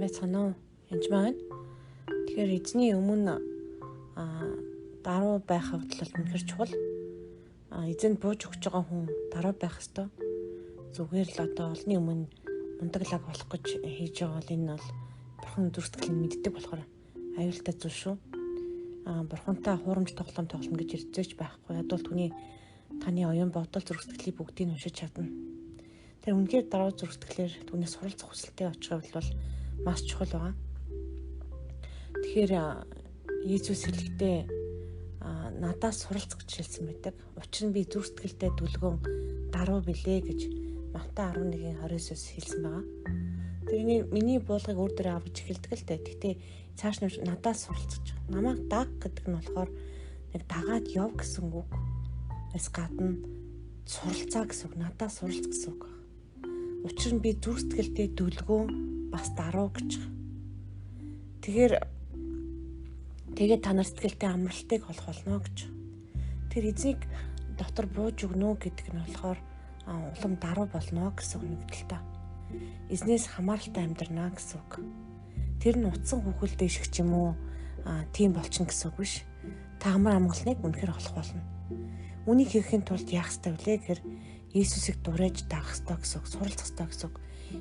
байцгаана уу? Янж маань. Тэгэхээр эзний өмнө даруй байх явдал бол үнэхэр чухал. Эзэнд бууж өгч байгаа хүн даруй байх ёстой. Зүгээр л одоо олны өмнө мундаглаг болох гэж хийж байгаа бол энэ бол бурхан зүрстгэл мэддэг болохоор аюултай зүйл шүү. Бурхантай хуурамч тоглоом тоглоно гэж ирзэж байхгүй. Ядвал түүний таны оюун бодол зүрсгэлийг бүгдийг уншиж чадна. Тэр үнэхээр даруй зүрсгэлээр түүнээс суралцах хүсэлтэй очих бол маш чухал байгаа. Тэгэхээр Иесус хэлэхдээ надаас суралцах гэж хэлсэн байдаг. Учир нь би зүрсгэлтэй дүлгөн даруй билээ гэж Матай 11:29-с хэлсэн байгаа. Тэрний миний буулгыг өөр дөрөө авч эхэлдэг л дээ. Гэхдээ цааш нь надаас суралцаж намайг даг гэдэг нь болохоор нэг дагаад яв гэсэн үг. Эс гадна суралцаа гэсэн үг, надаас суралц гэсэн үг. Учир нь би зүрсгэлтэй дүлгөн бас даруй гэж. Тэгээд та нар сэтгэлтэй амралтыг олох болно гэж. Тэр эзнийг дотор бууж өгнө гэдэг нь болохоор улам даруй болно гэсэн үг л та. Эзнээс хамааралтай амьдрнаа гэсэн үг. Тэр нь утсан хүүхэлдэй шиг ч юм уу тийм болчихно гэсэн үг биш. Та амар амгалныг үнэхээр олох болно. Үнийг хийхин тулд яах ёстой вэ гэхээр Иесусыг дураж даах ёстой гэсэн үг, суралцах ёстой гэсэн үг.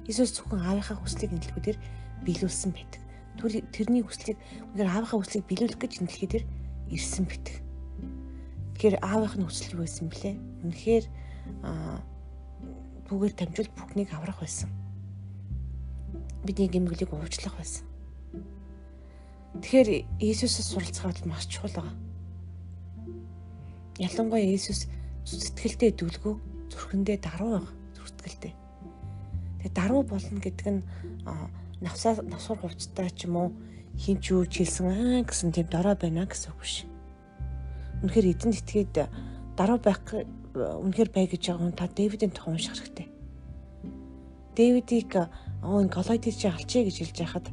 Иесус зөвхөн аавынхаа хүслийг энэ дэлхийд биелүүлсэн байдаг. Тэрний хүслийг үнээр аавынхаа хүслийг биелүүлэх гэж энэ дэлхийд ирсэн байдаг. Тэгэхээр аавынх нь хүсэл юу байсан блэ? Үнэхээр бүгээр дамжуул бүхнийг аврах байсан. Бидний гэмгэлийг уучлах байсан. Тэгэхээр Иесусээс суралцах бол маш чухал байгаа. Ялангуяа Иесус сэтгэлдээ дүлгөө, зүрхэндээ даруй байгаа. Зүрхтгэлтэй. Тэгээ даруй болно гэдэг нь навсуур хувцтай ч юм уу хин ч юу хэлсэн гэсэн тийм дорой байна гэсэн үг биш. Үнэхээр эзэнд итгээд даруй байх үнэхээр бай гэж байгаа хүн та Дэвидийн тухай унших хэрэгтэй. Дэвидийг энэ Голиатыг чи алчээ гэж хэлж байхад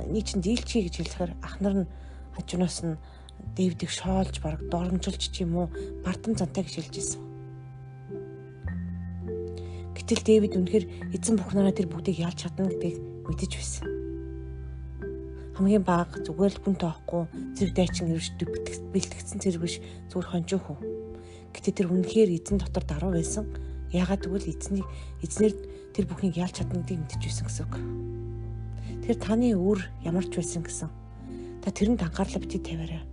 ний чин дийлчий гэж хэлэхээр ахнар нь хажуунаас нь Дэвидийг шоолж бараг дормжилж ч юм уу бардам зантай гэж хэлж ирсэн. Гэтэл Дэвид үнэхээр эзэн Бурханаараа тэр бүгдийг ялж чадна гэдгийг мэдэж байсан. Хамгийн бага зүгээр л хүн тоохгүй зэрэг дайчин ирж бэлтгэгдсэн зэрэг биш зүгээр хонжоо хөө. Гэтэ тэр үнэхээр эзэн дотор даруй байсан. Яагаад гэвэл эзнэр тэр бүхнийг ялж чадна гэдгийг мэдэж байсан гэсэн үг. Тэр таны өөр ямар ч байсан гэсэн. Та тэрэнд анхаарлаа бити тавиарай.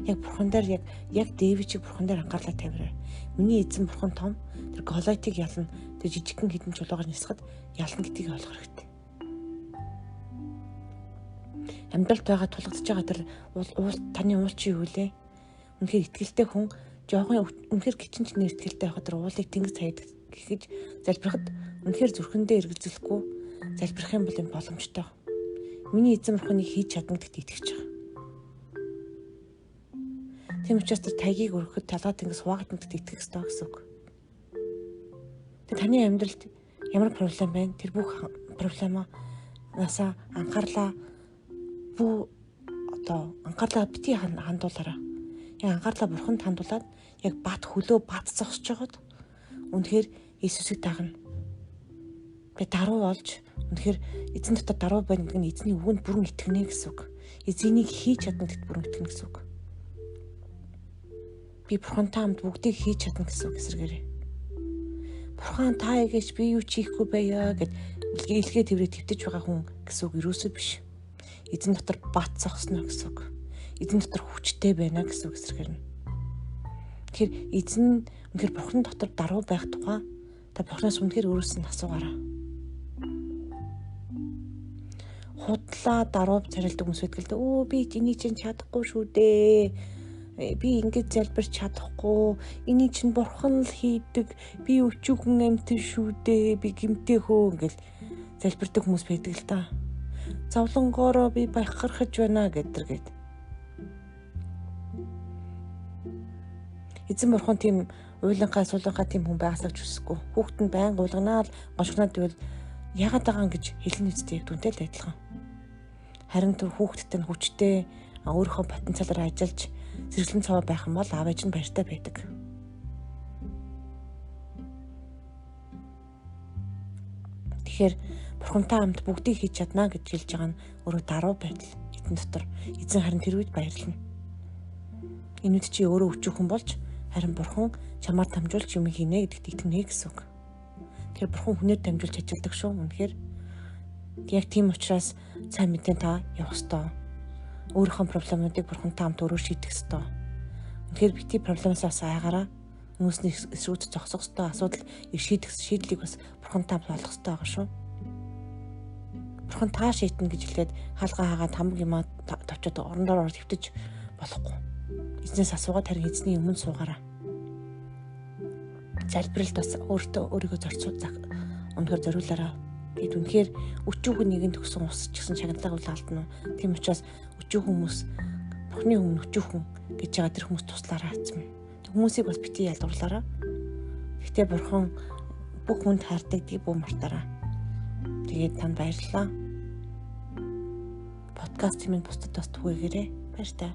Яг бурхан дээр яг Дэвид чиг бурхан дээр анхаарлаа тавиарай. Миний эзэн бурхан том. Тэр Голиатыг ялна. Тэр жижигхэн хідэн чулуугаар нисахад ялна гэдгийг ойлгох хэрэгтэй. Амьдралд байгаа тулгадж байгаа тэр таны уул чи юу лээ? Үнэхээр итгэлтэй хүн жоохон үнэхээр гिचэн чинээр итгэлтэй байхад тэр уулыг тэнгис хайдаг гэхэж залбирахад үнэхээр зүрхэндээ эргэлзүүлэхгүй залбирах юм бол юм боломжтой. Миний эзэн бурханыг хийж чадна гэдэгт итгэж байгаа. Тийм учраас тэр тайгийг өргөхөд талгаа тэнгис хуваагдана гэдэгт итгэх ёстой гэсэн үг. Таны амьдралд ямар проблем байна? Тэр бүх проблемаасаа анхаарлаа бити хандуулаарай. Яг анхаарлаа бурханд хандуулаад яг бат хөлөө бат зогсож жагаад үнэхээр Иесусыг дагна. Тэгээ даруй олж үнэхээр эзэн дотор даруй байна гэдэг нь эзний үгэнд бүрэн итгэнэ гэсэн үг. Эзэнийг хийж чадна гэдэгт бүрэн итгэнэ гэсэн үг. Би бурхантай хамт бүгдийг хийж чадна гэсэн үг эсрэгээрээ. Бурхан та ягэж би юу ч хийхгүй байя гэд илгээ тэрвээ твтэж байгаа хүн гэсэн үг юусоо биш. Эзэн дотор бат зогсно гэсэн үг. Эзэн дотор хүчтэй байна гэсэн үг эсрэгээр нь. Тэгэхээр эзэн үнэхээр бурхан дотор даруй байх тухай та бурханаас үнэхээр өөрөөс нь асуугаарай. Худлаа даруй царилдаг хүмүүс байдаг л дээ. Би энийг чинь чадахгүй шүү дээ. Би ингэж залбирч чадахгүй. Энийг чинь бурхан л хийдэг. Би өчүүхэн амьтан шүү дээ. Би гэмтэй хөө ингээл залбирдаг хүмүүс байдаг л та. Завлонгоороо би бахархаж байна гэдэргээд. Эзэн бурхан тийм уйланхаа сууланхаа тийм хүн байгаасаа ч хүсэхгүй. Хүүхэд нь байн гуулганаа л гошгоноод тэгвэл яагаад байгаа юм гэж хэлнэ үстэй түнтэй л адилхан. Харин тэр хүүхэдтэй нь хүчтэй өөрийнхөө потенциалаар ажиллаж зэрэглэн цаваа байх юм бол аав ээж нь баяртай байдаг. Тэгэхээр Бурхантай хамт бүгдийг хийж чадна гэж хэлж байгаа нь өөрөө даруй байдал эзэн дотор. Эзэн харин тэр үед баярлна. Энэ үед чи өөрөө өчүүхэн болж харин Бурхан чамаар дамжуулж юм хийнэ гэдэгт итгэнэ гэсэн үг. Тэгэхээр Бурхан хүнээр дамжуулж ажилладаг шүү. Үнэхээр яг тийм учраас сайн мэдээ та явах ёстой. Өөрийнхөө проблемуудыг Бурхантай хамт өөрөө шийдэх ёстой. Үнэхээр бити проблемаас бас айгараа хүмүүсний эсрүүц зогсох ёстой. Асуудал шийдэх шийдлийг бас Бурхантай хамт олох ёстой байгаа шүү. Бурхан та шийднэ гэж хэлээд хаалгаа хаагаад хамаг юмаа товчоод орондоор твтэж болохгүй. Эзнээс асуугаад харин эзний өмнө суугаараа. Залбиралд бас өөрийгөө өнөхөр зориулаараа. Гэт үнэхээр өчүүхэн нэгэн төгсөн ус ч гэсэн шагналаа үл алдна. Тийм учраас өчүүхэн хүмүүс Бурханы өмнө өчүүхэн гэж байгаа тэр хүмүүс туслаараа эзэм. Хүмүүсийг бас бити ялдуурлаараа. Гэхдээ Бурхан бүх хүнд хайрдаг дэг бүү мартаараа. Тэгээд танд баярлалаа. Подкастын минь бусдад бас түгээгээрэй. Баяр таа.